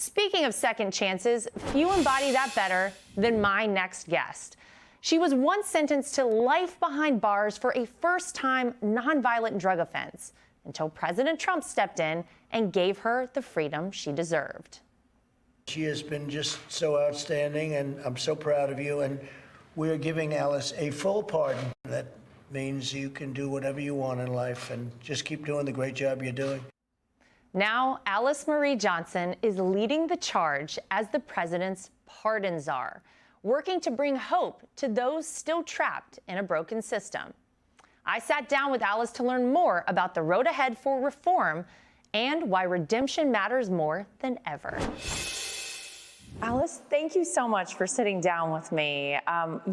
Speaking of second chances, few embody that better than my next guest. She was once sentenced to life behind bars for a first-time nonviolent drug offense until President Trump stepped in and gave her the freedom she deserved. She has been just so outstanding, and I'm so proud of you. And we're giving Alice a full pardon. That means you can do whatever you want in life and just keep doing the great job you're doing. Now, Alice Marie Johnson is leading the charge as the president's pardon czar, working to bring hope to those still trapped in a broken system. I sat down with Alice to learn more about the road ahead for reform and why redemption matters more than ever. Alice, thank you so much for sitting down with me.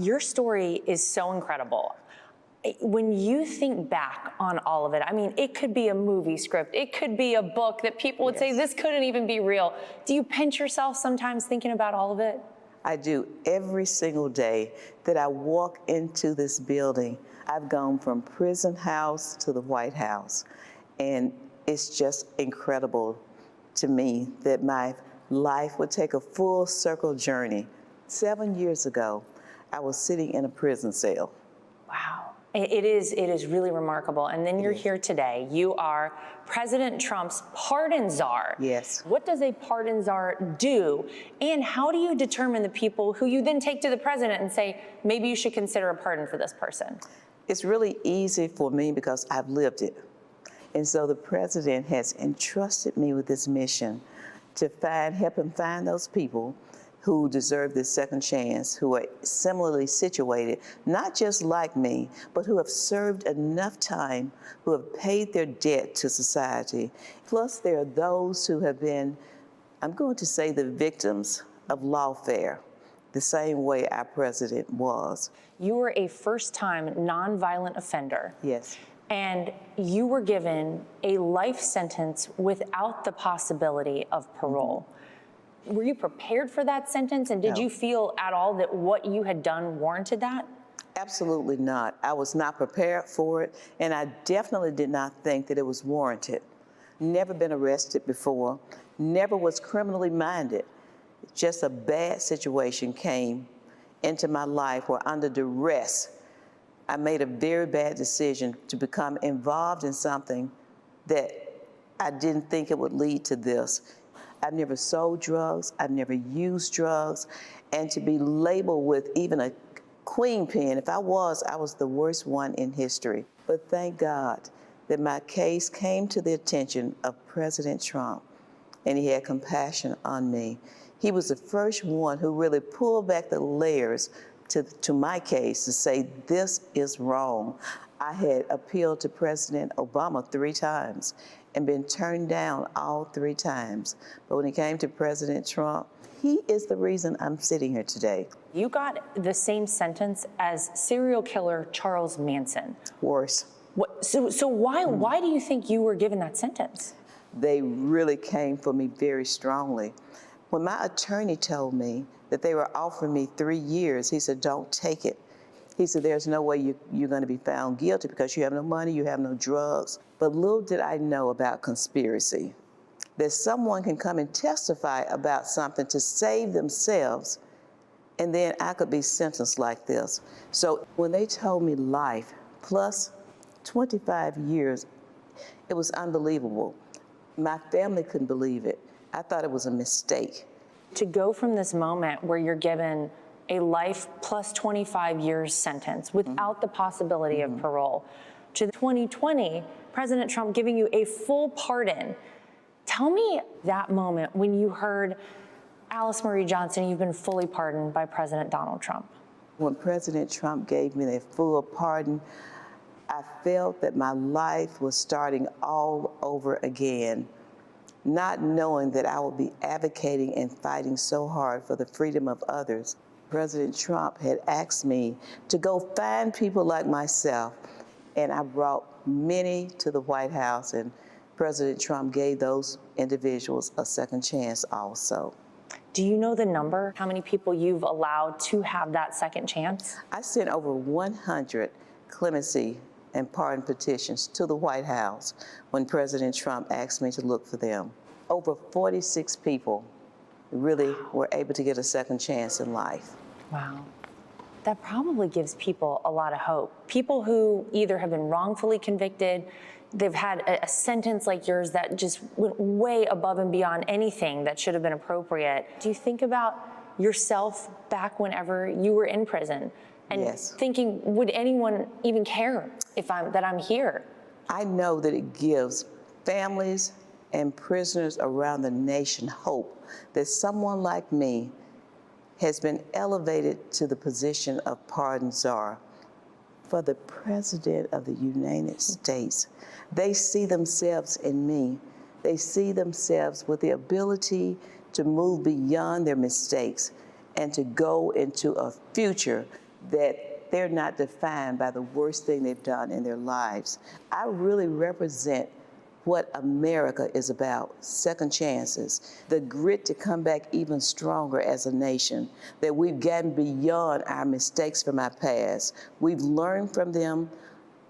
Your story is so incredible. When you think back on all of it, I mean, it could be a movie script, it could be a book that people would say, this couldn't even be real. Do you pinch yourself sometimes thinking about all of it? I do. Every single day that I walk into this building, I've gone from prison house to the White House. And it's just incredible to me that my life would take a full circle journey. 7 years ago, I was sitting in a prison cell. Wow. It is really remarkable. And then you're here today. You are President Trump's pardon czar. Yes. What does a pardon czar do? And how do you determine the people who you then take to the president and say, maybe you should consider a pardon for this person? It's really easy for me because I've lived it. And so the president has entrusted me with this mission to help him find those people who deserve this second chance, who are similarly situated, not just like me, but who have served enough time, who have paid their debt to society. Plus, there are those who have been, I'm going to say, the victims of lawfare, the same way our president was. You were a first-time nonviolent offender. Yes. And you were given a life sentence without the possibility of parole. Were you prepared for that sentence? And did you feel at all that what you had done warranted that? Absolutely not. I was not prepared for it, and I definitely did not think that it was warranted. Never been arrested before, never was criminally minded. Just a bad situation came into my life where under duress, I made a very bad decision to become involved in something that I didn't think it would lead to this. I've never sold drugs, I've never used drugs, and to be labeled with even a queen pin, if I was the worst one in history. But thank God that my case came to the attention of President Trump, and he had compassion on me. He was the first one who really pulled back the layers to my case to say, this is wrong. I had appealed to President Obama 3 times and been turned down all 3 times. But when it came to President Trump, he is the reason I'm sitting here today. You got the same sentence as serial killer Charles Manson. Worse. So why do you think you were given that sentence? They really came for me very strongly. When my attorney told me that they were offering me 3 years, he said, don't take it. He said, there's no way you're going to be found guilty because you have no money, you have no drugs. But little did I know about conspiracy, that someone can come and testify about something to save themselves, and then I could be sentenced like this. So when they told me life plus 25 years, it was unbelievable. My family couldn't believe it. I thought it was a mistake. To go from this moment where you're given a life plus 25 years sentence without the possibility of parole, to 2020, President Trump giving you a full pardon. Tell me that moment when you heard, Alice Marie Johnson, you've been fully pardoned by President Donald Trump. When President Trump gave me the full pardon, I felt that my life was starting all over again, not knowing that I would be advocating and fighting so hard for the freedom of others. President Trump had asked me to go find people like myself, and I brought many to the White House, and President Trump gave those individuals a second chance also. Do you know the number, how many people you've allowed to have that second chance? I sent over 100 clemency and pardon petitions to the White House when President Trump asked me to look for them. Over 46 people really were able to get a second chance in life. Wow. That probably gives people a lot of hope. People who either have been wrongfully convicted, they've had a sentence like yours that just went way above and beyond anything that should have been appropriate. Do you think about yourself back whenever you were in prison and Yes. thinking, would anyone even care that I'm here? I know that it gives families and prisoners around the nation hope that someone like me has been elevated to the position of pardon czar. For the President of the United States, they see themselves in me. They see themselves with the ability to move beyond their mistakes and to go into a future that they're not defined by the worst thing they've done in their lives. I really represent what America is about, second chances, the grit to come back even stronger as a nation, that we've gotten beyond our mistakes from our past. We've learned from them.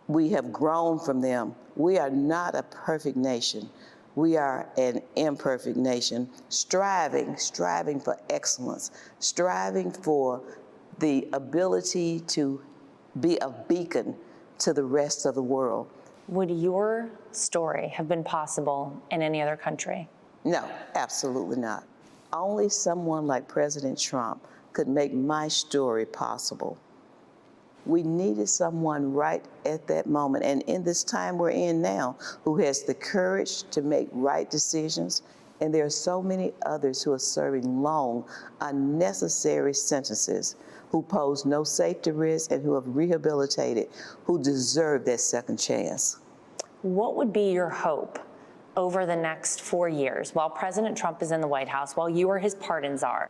We have grown from them. We are not a perfect nation. We are an imperfect nation, striving for excellence, striving for the ability to be a beacon to the rest of the world. Would your story have been possible in any other country? No, absolutely not. Only someone like President Trump could make my story possible. We needed someone right at that moment, and in this time we're in now, who has the courage to make right decisions. And there are so many others who are serving long, unnecessary sentences, who pose no safety risk and who have rehabilitated, who deserve that second chance. What would be your hope over the next 4 years while President Trump is in the White House, while you are his pardon czar?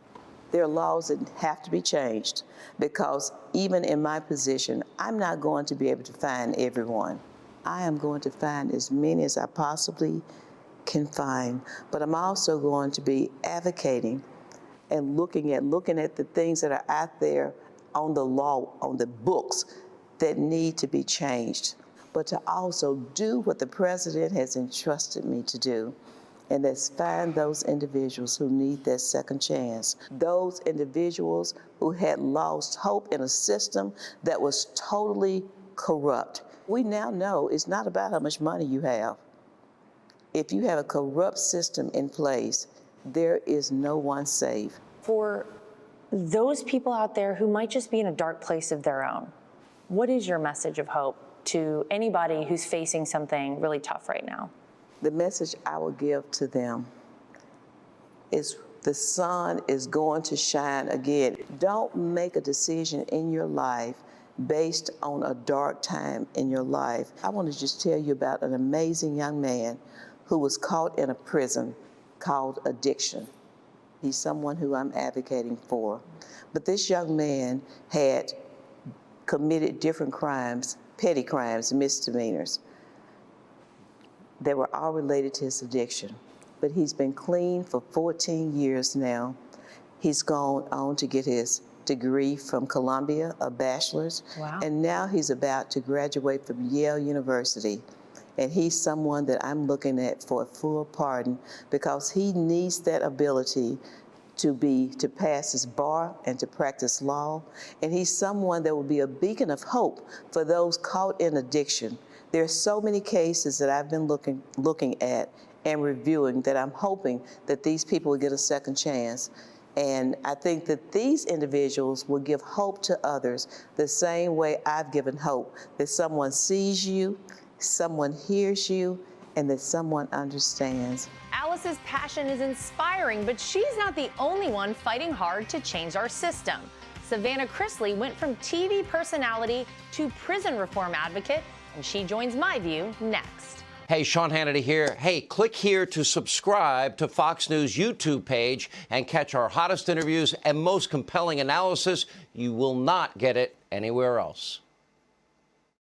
There are laws that have to be changed because even in my position, I'm not going to be able to find everyone. I am going to find as many as I possibly can find, but I'm also going to be advocating and looking at the things that are out there on the law, on the books that need to be changed, but to also do what the president has entrusted me to do, and that's find those individuals who need that second chance, those individuals who had lost hope in a system that was totally corrupt. We now know it's not about how much money you have. If you have a corrupt system in place, there is no one safe. For those people out there who might just be in a dark place of their own, what is your message of hope to anybody who's facing something really tough right now? The message I will give to them is the sun is going to shine again. Don't make a decision in your life based on a dark time in your life. I want to just tell you about an amazing young man who was caught in a prison called addiction. He's someone who I'm advocating for. But this young man had committed different crimes, petty crimes, misdemeanors. They were all related to his addiction. But he's been clean for 14 years now. He's gone on to get his degree from Columbia, a bachelor's. Wow. And now he's about to graduate from Yale University. And he's someone that I'm looking at for a full pardon because he needs that ability to pass his bar and to practice law. And he's someone that will be a beacon of hope for those caught in addiction. There are so many cases that I've been looking at and reviewing that I'm hoping that these people will get a second chance. And I think that these individuals will give hope to others the same way I've given hope, that someone sees you, someone hears you, and that someone understands. Alice's passion is inspiring, but she's not the only one fighting hard to change our system. Savannah Chrisley went from TV personality to prison reform advocate, and she joins My View next. Hey, Sean Hannity here. Hey, click here to subscribe to Fox News YouTube page and catch our hottest interviews and most compelling analysis. You will not get it anywhere else.